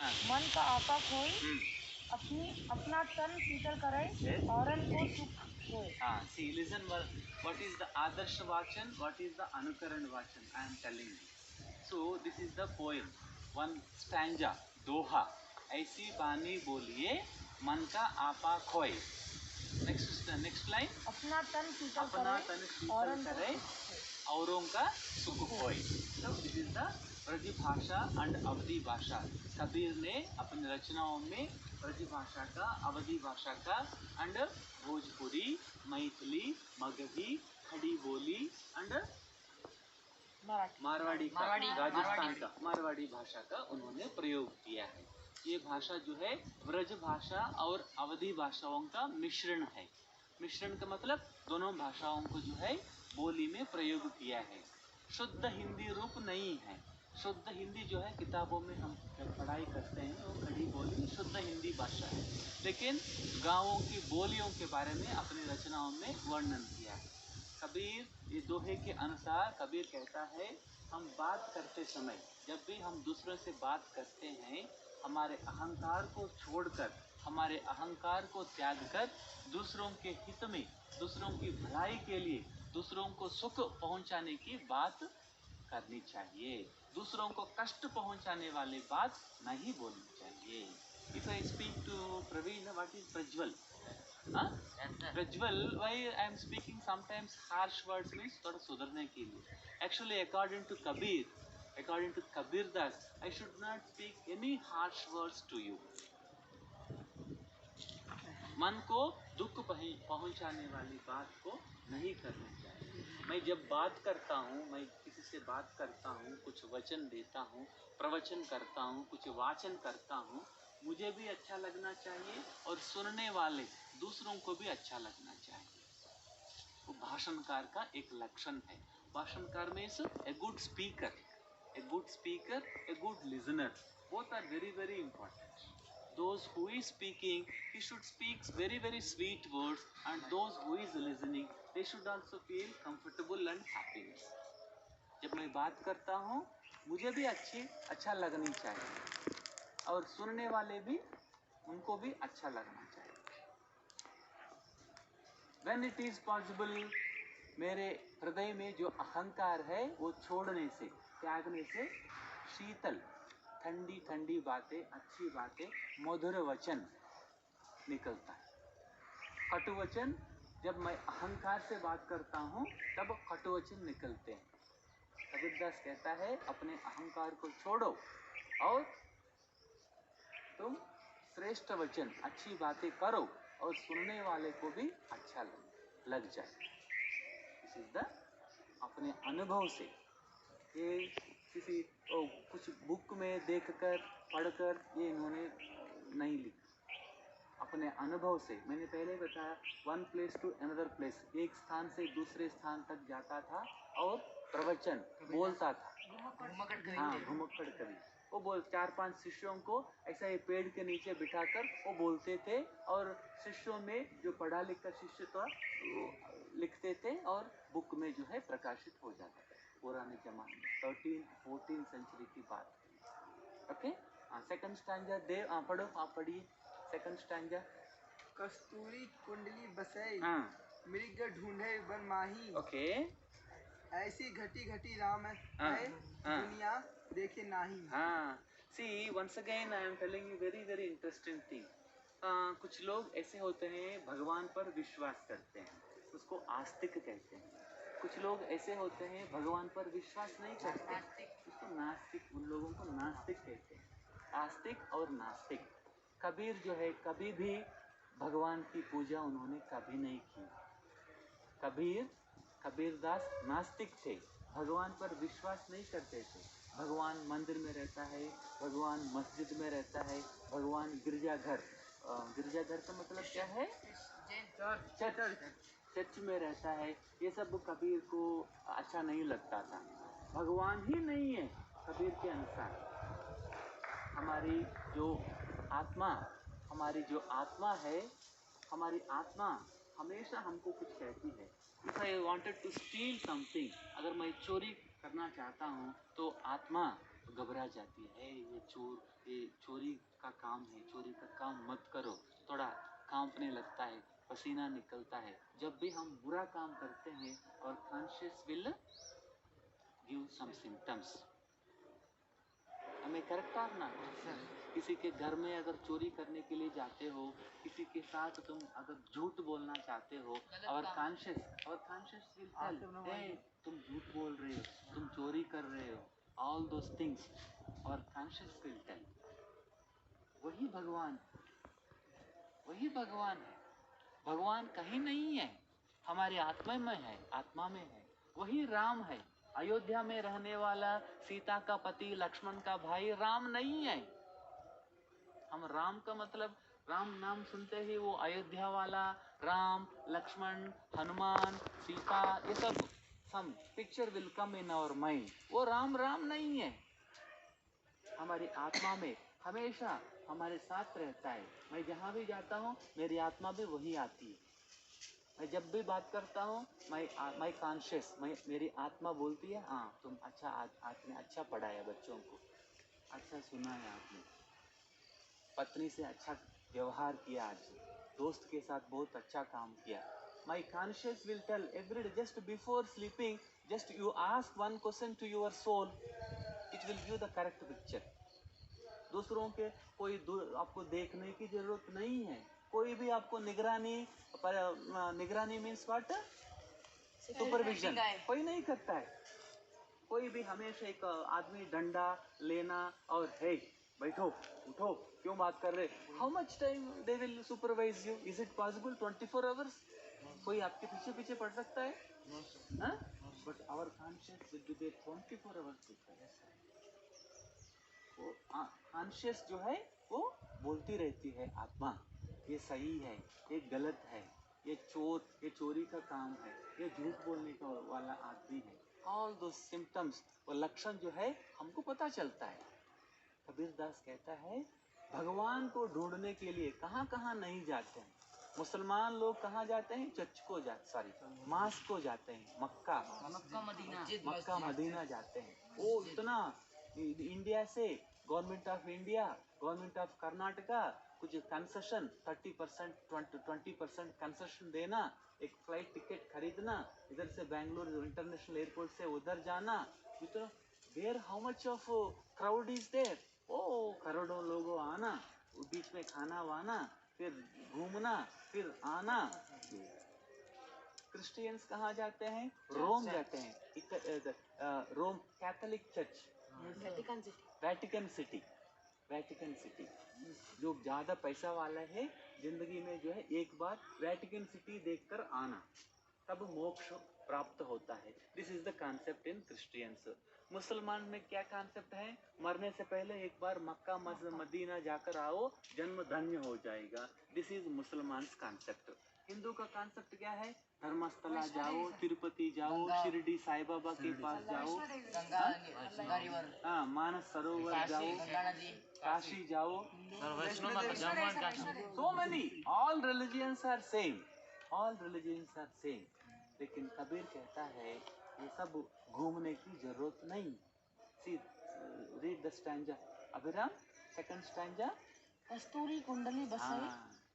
हाँ। मन का आपा खोई, अपना तन शीतल करे, Yes. औरन को सुख होए। See, listen. What is the Adarsh Vachan? What is the Anukaran Vachan? I am telling you. So this is the poem. One stanza. Doha. ऐसी बानी बोलिए मन का आपा खोए. Next line. अपना तन शीतल अपना करे, तन शीतल औरन को करे, सुख होए। औरों का सुख होए. So this is the Braj भाषा and अवधी भाषा. कबीर ने अपनी रचनाओं में ब्रज भाषा का, अवधी भाषा का and भोजपुरी, मैथिली, मगही, खड़ी बोली and मारवाड़ी का, राजस्थान का मारवाड़ी भाषा का उन्होंने प्रयोग किया है. ये भाषा जो है ब्रज भाषा और अवधी भाषाओं का मिश्रण है. मिश्रण का मतलब दोनों भाषाओं को जो है बोली में प्रयोग किया है. शुद्ध हिंदी रूप नहीं है. शुद्ध हिंदी जो है किताबों में हम जब पढ़ाई करते हैं वो खड़ी बोली शुद्ध हिंदी भाषा है. लेकिन गाँवों की बोलियों के बारे में अपनी रचनाओं में वर्णन किया है. कबीर ये दोहे के अनुसार कबीर कहता है हम बात करते समय जब भी हम दूसरों से बात करते हैं हमारे अहंकार को छोड़कर, हमारे अहंकार को त्याग कर दूसरों के हित में, दूसरों की भलाई के लिए, दूसरों को सुख पहुंचाने की बात करनी चाहिए. दूसरों को कष्ट पहुंचाने वाली बात नहीं बोलनी चाहिए. If I speak to Praveen, what is Prajwal? Huh? Prajwal, why I am speaking sometimes harsh words means थोड़ा सुधरने के लिए. Actually, according to Kabir Das, I should not speak any harsh words to you. मन को दुख पहुंचाने वाली बात को नहीं करनी चाहिए. मैं जब बात करता हूँ, मैं किसी से बात करता हूँ, कुछ वचन देता हूँ, प्रवचन करता हूँ, कुछ वाचन करता हूँ, मुझे भी अच्छा लगना चाहिए और सुनने वाले दूसरों को भी अच्छा लगना चाहिए. वो भाषणकार का एक लक्षण है. भाषणकार means a good speaker, a good listener. Both are very, very important. Those who is speaking, he should speak very, very sweet words, and those who is listening, they should also feel comfortable and happiness. जब मैं बात करता हूँ, मुझे भी अच्छा लगनी चाहिए और सुनने वाले भी उनको भी अच्छा लगना चाहिए. When it is possible, मेरे हृदय में जो अहंकार है वो छोड़ने से, त्यागने से शीतल, ठंडी ठंडी बातें, अच्छी बातें, मधुर वचन निकलता है. कटु वचन, जब मैं अहंकार से बात करता हूँ तब कटु वचन निकलते हैं. कबीरदास कहता है अपने अहंकार को छोड़ो और तुम श्रेष्ठ वचन, अच्छी बातें करो और सुनने वाले को भी अच्छा लग जाए. दिस इज द अपने अनुभव से. ये किसी कुछ बुक में देखकर पढ़कर ये इन्होंने नहीं लिखा. अपने अनुभव से. मैंने पहले बताया one place to another place, एक स्थान से दूसरे स्थान तक जाता था और प्रवचन बोलता था. हाँ, घुमक्कड़ कवि. वो बोल 4-5 शिष्यों को ऐसा ही पेड़ के नीचे बिठाकर वो बोलते थे और शिष्यों में जो पढ़ा लिखा शिष्य था वो लिखते थे और बुक में जो है प्रकाशित हो जाता था. पुराने जमाने में 13-14 सेंचुरी की बात. ओके. सेकंड स्टैंजा दे पढ़ो, आप पढ़िए सेकंड स्टैंजा. कस्तूरी कुंडली बसई, मृग ढूंढे वन माही. ओके. ऐसी घटी घटी राम है, दुनिया देखे नाही. हाँ. See, once again I am telling you very, very interesting thing. कुछ लोग ऐसे होते हैं भगवान पर विश्वास करते हैं, उसको आस्तिक कहते हैं. कुछ लोग ऐसे होते हैं भगवान पर विश्वास नहीं करते, उसको नास्तिक, उन लोगों को नास्तिक कहते हैं. आस्तिक और नास्तिक. कबीर जो है कभी भी भगवान की पूजा उन्होंने कभी नहीं की. कबीरदास नास्तिक थे, भगवान पर विश्वास नहीं करते थे. भगवान मंदिर में रहता है, भगवान मस्जिद में रहता है, भगवान गिरजाघर का मतलब क्या है? चर्च में रहता है. ये सब कबीर को अच्छा नहीं लगता था. भगवान ही नहीं है कबीर के अनुसार. हमारी जो आत्मा है, हमारी आत्मा हमेशा हमको कुछ कहती है. If I wanted to steal something, अगर मैं चोरी करना चाहता हूँ तो आत्मा घबरा जाती है, ये चोर, ये चोरी का काम है, चोरी का काम मत करो, थोड़ा कांपने लगता है, पसीना निकलता है। जब भी हम बुरा काम करते हैं और conscious will give some symptoms. हमें करेक्ट ना, किसी के घर में अगर चोरी करने के लिए जाते हो, किसी के साथ तुम अगर झूठ बोलना चाहते हो, और कॉन्शियस विल टेल, हे तुम झूठ बोल रहे हो, तुम चोरी कर रहे हो, ऑल दोस थिंग्स, और कॉन्शियस विल टेल। वही भगवान है। भगवान कहीं नहीं है, हमारे आत्मा में है, आत्मा में है। वही राम है, अयोध्या में रहने वाला, सीता का पति, लक्ष्मण का भाई राम नहीं है। हम राम का मतलब, राम नाम सुनते ही वो अयोध्या वाला राम, लक्ष्मण, हनुमान, सीता, ये सब some picture will come in our mind. वो राम नहीं है। हमारी आत्मा में हमेशा हमारे साथ रहता है। मैं जहाँ भी जाता हूँ मेरी आत्मा भी वही आती है। मैं जब भी बात करता हूँ, मैं कॉन्शियस, मेरी आत्मा बोलती है, हाँ तुम अच्छा, आज आपने अच्छा पढ़ाया बच्चों को, अच्छा सुनाया आपने, पत्नी से अच्छा व्यवहार किया, आज दोस्त के साथ बहुत अच्छा काम किया। My conscious will tell every day, just before sleeping, just you ask one question to your soul, it will give the correct picture. दूसरों के कोई आपको देखने की जरूरत नहीं है, कोई भी आपको निगरानी मीन्स व्हाट, सुपरविजन कोई नहीं करता है। कोई भी हमेशा एक आदमी डंडा लेना और हे बैठो उठो क्यों बात कर रहे, how much time they will supervise you, is it possible 24 hours? कोई आपके पीछे पीछे पड़ सकता है? But our conscious will be there 24 hours. वो कॉन्शियस जो है वो बोलती रहती है, आत्मा ये सही है, ये गलत है, ये चोरी का काम है, ये झूठ बोलने का वाला आदमी है। ऑल दो सिम्टम्स, वो लक्षण जो है हमको पता चलता है। कबीर दास कहता है, भगवान को ढूंढने के लिए कहाँ कहाँ नहीं जाते हैं। मुसलमान लोग कहाँ जाते हैं? चर्च को मास्क को जाते हैं, मक्का मदीना जाते हैं। वो इतना इंडिया से government of India, government of Karnataka कुछ कंसेशन 30%, 20% कंसेशन देना, एक फ्लाइट टिकट खरीदना, इधर से बेंगलोर इंटरनेशनल एयरपोर्ट से उधर जाना, इतना देर how much of crowd is there, ओ करोड़ों लोगों आना, बीच में खाना वाना, फिर घूमना, फिर आना। क्रिश्चियंस कहाँ जाते हैं? रोम जाते हैं, रोम कैथोलिक चर्च, वेटिकन सिटी। जो ज्यादा पैसा वाला है जिंदगी में जो है एक बार वेटिकन सिटी देखकर आना, तब मोक्ष प्राप्त होता है। This is the concept in Christians. मुसलमान में क्या कॉन्सेप्ट है? मरने से पहले एक बार मक्का मदीना जाकर आओ, जन्म धन्य हो जाएगा। दिस इज मुसलमान कॉन्सेप्ट। हिंदू का कॉन्सेप्ट क्या है? धर्मस्थला जाओ, तिरुपति जाओ, शिरडी साई बाबा के पास जाओ, हाँ मानस सरोवर जाओ, काशी जाओ, so many, all religions are same, लेकिन कबीर कहता है ये सब घूमने की जरूरत नहीं। See, read the stanza, Abhiram, second stanza। कस्तूरी कुंडली बसे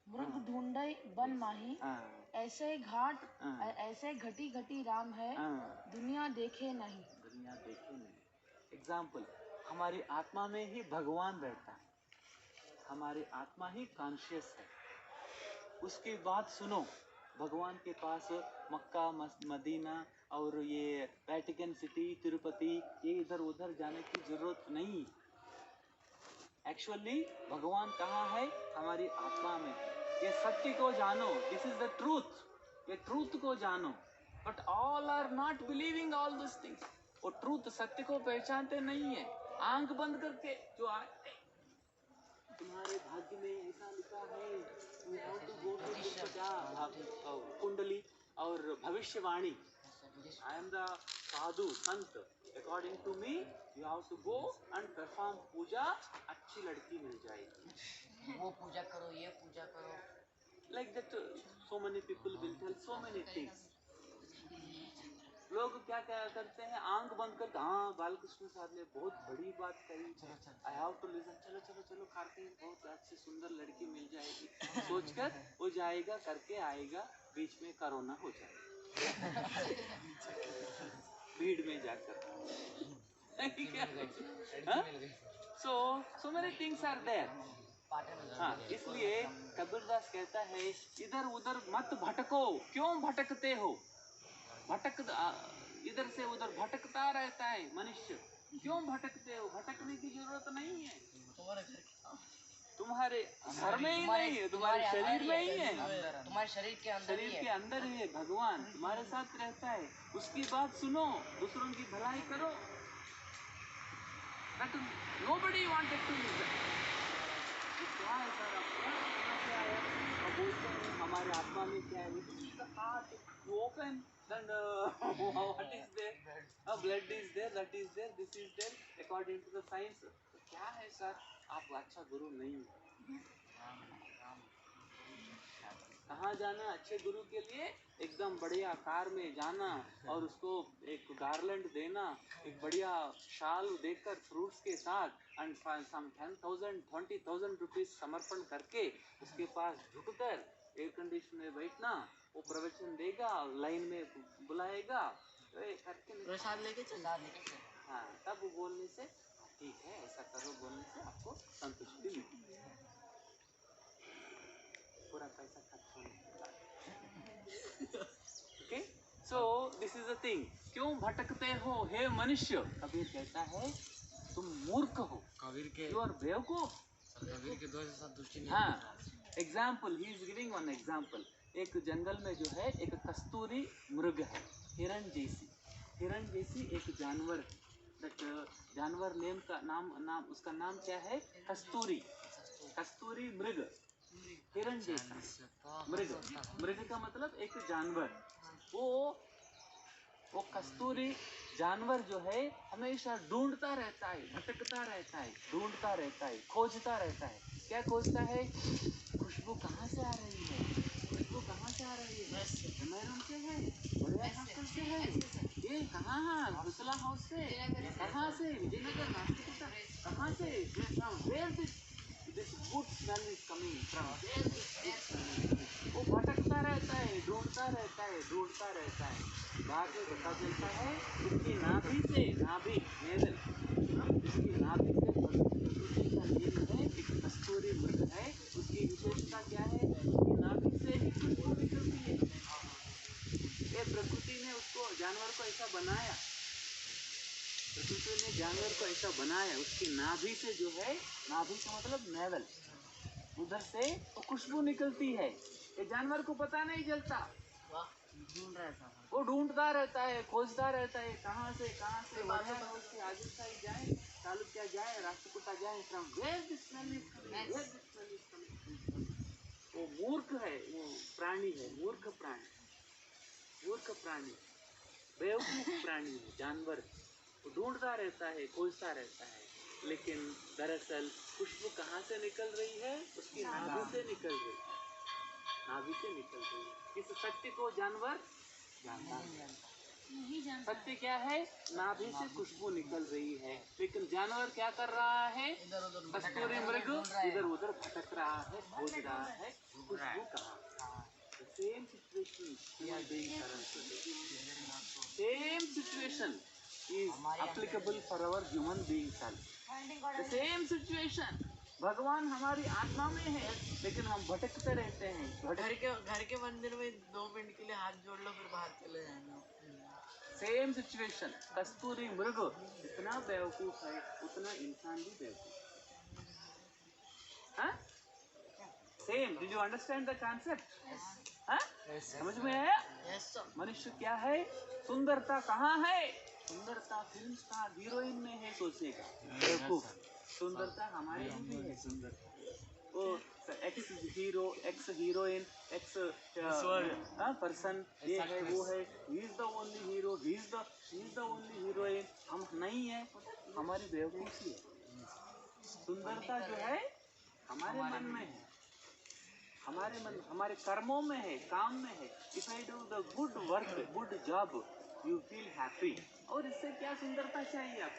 मृग ढूंढे बन माही, ऐसे घाट ऐसे घटी घटी राम है, दुनिया देखे नहीं। एग्जाम्पल, हमारी आत्मा में ही भगवान रहता है, हमारी आत्मा ही कॉन्शियस है। उसकी बात सुनो, भगवान के पास मक्का मदीना और ये वेटिकन सिटी, तिरुपति, ये इधर उधर जाने की जरूरत नहीं। एक्चुअली भगवान कहाँ है? हमारी आत्मा में। ये सत्य को जानो, दिस इज द ट्रूथ, ये ट्रूथ को जानो। But all are not believing all this things. वो ट्रूथ, सत्य को पहचानते नहीं है। आंख बंद करके जो तुम्हारे भाग्य में ऐसा लिखा है, कुंडली और भविष्यवाणी, I am the sadhu sant, according to me you have to go and perform puja, अच्छी लड़की मिल जाएगी, वो पूजा करो, ये पूजा करो, like that so many people will tell so many things, लोग क्या क्या करते हैं, आंख बंद करके, हाँ बालकृष्ण साहब ने बहुत बड़ी बात कही, आई हैव टू लिसन, चलो चलो चलो कार्तिक बहुत अच्छी सुंदर लड़की मिल जाएगी, सोचकर वो जाएगा, करके आएगा, बीच में कोरोना हो जाएगा भीड़ में जाकर। so many things are there। हाँ, इसलिए कबीरदास कहता है इधर उधर मत भटको। क्यों भटकते हो? इधर से उधर भटकता रहता है मनुष्य। क्यों भटकते हो? भटकने की जरूरत नहीं है। तुम्हारे घर में ही नहीं है, तुम्हारे शरीर में ही है, तुम्हारे शरीर के अंदर शरीर के अंदर ही है। भगवान तुम्हारे साथ रहता है, उसकी बात सुनो, दूसरों की भलाई करो। Nobody wanted to listen। क्या है सर, आपको क्या है? अब बोलते हैं हमारे आत्मा में क्या है? You open, then what is there? Blood is there, that is there, this is there, according to the science। क्या है सर? आप अच्छा गुरु नहीं हो। कहाँ जाना अच्छे गुरु के लिए? एकदम बढ़िया कार में जाना और उसको एक गार्लैंड देना, एक बढ़िया शाल देकर फ्रूट्स के साथ, एंड सम 10,000 20,000 रुपीज समर्पण करके उसके पास झुककर एयर कंडीशन में बैठना, वो प्रवचन देगा, लाइन में बुलाएगा, करके प्रसाद लेके चला। हाँ, तब वो बोलने से ठीक है ऐसा करो, बोलने से आपको संतुष्टि मिलती है। पूरा पैसा खर्च होने के बाद। Okay, so this is the thing. क्यों भटकते हो हे मनुष्य? कबीर कहता है तुम मूर्ख हो, कबीर के यू आर बेवकूफ। कबीर के दोष संतुष्टि नहीं। हाँ, example, he is giving one example. एक जंगल में जो है एक कस्तूरी मृग है, हिरण जैसी एक जानवर है। दैट जानवर नाम उसका नाम क्या है? कस्तूरी मृग, हिरण जैसा मृग का मतलब एक जानवर। वो कस्तूरी जानवर जो है हमेशा ढूंढता रहता है, भटकता रहता है, ढूंढता रहता है, खोजता रहता है। क्या खोजता है? खुशबू कहाँ से आ रही है, खुशबू कहाँ से आ रही है? मैरून से है, बढ़िया हॉस्टल से है, ये कहाँ? भुसला हाउस से, कहाँ से? विजयनगर, नासिक, कहाँ से? This good smell is coming from where this good smell is coming। वो भटकता रहता है, ढूंढता रहता है। बाद में पता चलता है उसकी नाभि से, नेवल, उसकी नाभि से प्रकृति का नियम है, एक कस्तूरी मृग है, उसकी विशेषता क्या है? उसकी नाभि से ही खुशबू निकलती है। ये प्रकृति ने उसको, जानवर को ऐसा बनाया, प्रकृति ने जानवर को ऐसा बनाया, उसकी नाभि से जो है, नाभि का मतलब नेवल, उधर से वो खुशबू निकलती है। ये जानवर को पता नहीं चलता, वो ढूंढता रहता है, खोजता रहता है, कहाँ से आगे साइड जाए, चालुक्य जाए, राष्ट्रकूटा जाए, from where this smell is coming. वो मूर्ख है, वो प्राणी है, मूर्ख प्राणी, बेवकूफ प्राणी है, जानवर। वो ढूंढता रहता है, खोजता रहता है, लेकिन दरअसल खुशबू कहाँ से निकल रही है? उसकी नाभि से निकल रही है, इस सत्य को जानवर जानता है। सत्य क्या है? नाभि से खुशबू निकल रही है, लेकिन जानवर क्या कर रहा है? कस्तूरी मृग इधर उधर भटक रहा है, खोज रहा है खुशबू कहाँ। Same situation human beings are in today। Same situation is applicable for our human beings also। The same situation। भगवान हमारी आत्मा में है, लेकिन हम भटकते रहते हैं। घर के मंदिर में 2 मिनट के लिए हाथ जोड़ लो, फिर बाहर चले जाना। Same situation. कस्तूरी मृग इतना बेवकूफ है, उतना इंसान भी बेवकूफ। हाँ? Same. Did you understand the concept? हाँ? समझ में आया? मनुष्य क्या है? सुंदरता कहाँ है? सुंदरता फिल्म स्टार हीरोइन में है, सोचेगा बेवकूफ। सुंदरता हमारे भी है, सुंदरता वो x hero, x heroine, x person, ये है वो है, he is the only hero, he is the only heroine. हम नहीं है, हमारी बेवकूफी है। सुंदरता जो है हमारे मन में है, हमारे कर्मों में है, काम में है। If I do the good work, good job, you feel happy. और इससे क्या सुंदरता चाहिए आप?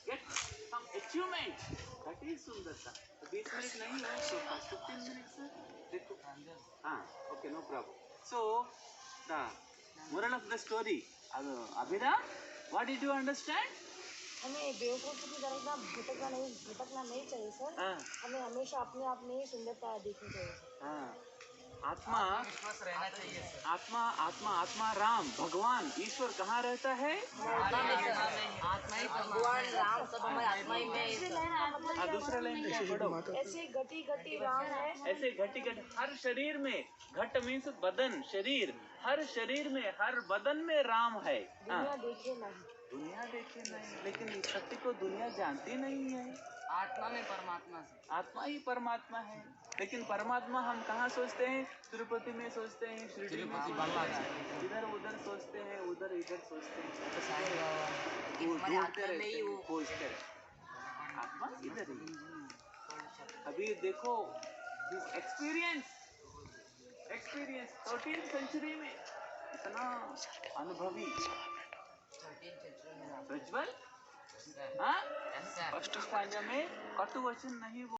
Get some achievement, that is सुंदरता। 20 मिनट नहीं हो तो 15 मिनट से देखो। हाँ, okay, no problem. So the moral of the story, Abhida, what did you understand? हमें बेवकूफ़ी की तरह ना भटकना नहीं चाहिए सर। हाँ, हमें हमेशा अपने आप में ही सुंदरता देखनी चाहिए सर। हाँ, आत्मा, विश्वास रहना चाहिए सर। आत्मा, आत्मा, आत्मा, राम, भगवान, ईश्वर कहाँ रहता है? आत्मा ही भगवान राम सब हमारे आत्मा ही में है सर। हाँ, दूसरा लाइन पढ़ो। ऐसे घटी घटी राम है, ऐसे घटी घट हर शरीर में, घट मीन्स बदन, शरीर, हर शरीर में, हर बदन में राम है। दुनिया देखे नहीं। दुनिया देखे नहीं, लेकिन इस सत्य को दुनिया जानती नहीं है। आत्मा में परमात्मा से। आत्मा ही परमात्मा है, लेकिन परमात्मा हम कहाँ सोचते हैं? तिरुपति में सोचते हैं, शिरडी में सोचते हैं, इधर उधर सोचते हैं, उधर इधर सोचते हैं, वो हमारे ढूंढते आत्मा में ही रहते वो हैं, खोजते रहते हैं। आत्मा इधर ही। अभी देखो एक्सपीरियंस 13th सेंचुरी में इतना अनुभवी प्रज्वल, हाँ, फर्स्ट में कटु वचन नहीं